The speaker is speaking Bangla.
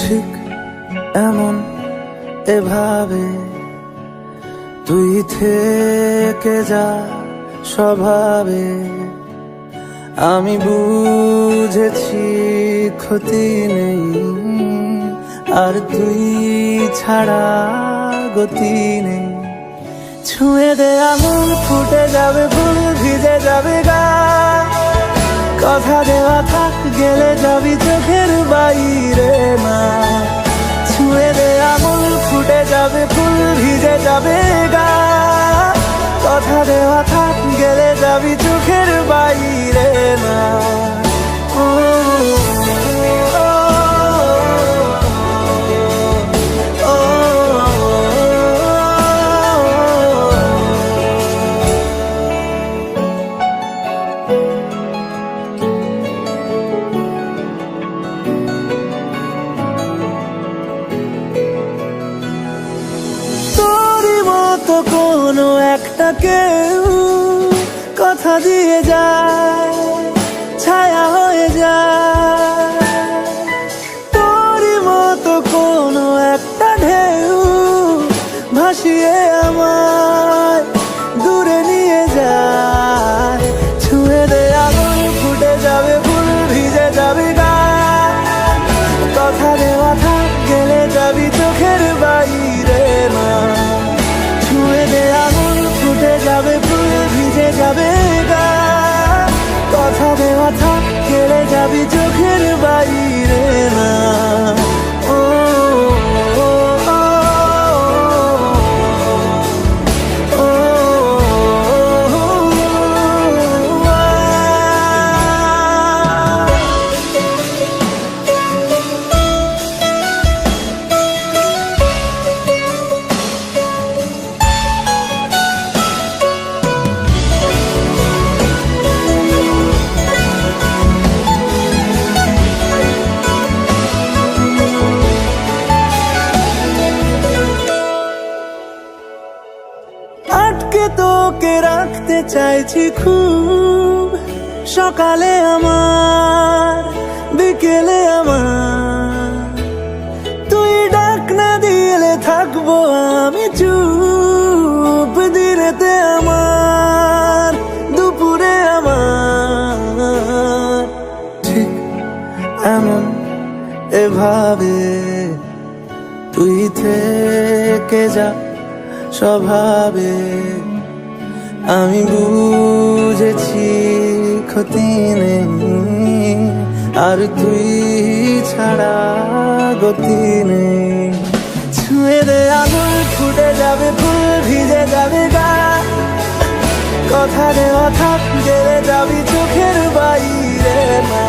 ঠিক এমন এভাবে তুই থেকে যা স্বভাবে। আমি বুঝেছি ক্ষতি নেই, আর তুই ছাড়া গতি নেই। ছুঁয়ে দে আঙুল, ফুটে যাবে ফুল, ভিজে যাবে গা। কথা দেওয়া থাক, গেলে যাবি চোখের বাইরে না। ছুঁয়ে দে আঙুল, ফুটে যাবে ফুল, ভিজে যাবে গা। কথা দেওয়া থাক, গেলে যাবি চোখের বাইরে না। তো কোনো একটা কেউ কথা দিয়ে যায়, ছায়া হয়ে যায়। তোরই মতো কোনো একটা ঢেউ ভাসিয়ে আমায় দূরে নিয়ে যায়। ছুঁয়ে দে আগুন, ফুটে যাবে ফুল, ভিজে যাবে গা। কথা দেওয়া থাক, গেলে যাবি চোখের বাইরে না। ছুঁয়ে দে আগুন, ফুটে যাবে ফুল, ভিজে যাবে গা। কথা দেওয়া থাক, গেলে যাবি চোখের বাইরে না। ও আটকে তোকে রাখতে চাইছি খুব, সকালে আমার, বিকেলে আমার। তুই ডাক না দিলে থাকবো আমি চুপ, দিনেতে আমার, দুপুরে আমার। ঠিক এমন এভাবে তুই থেকে যা স্বভাবে। আমি বুঝেছি ক্ষতি নেই, আর তুই ছাড়া গতি নেই। ছুঁয়ে দে আগুন, ফুটে যাবে ফুল, ভিজে যাবে গা। কথা দেওয়া থাক, গেলে যাবি চোখের বাইরে না।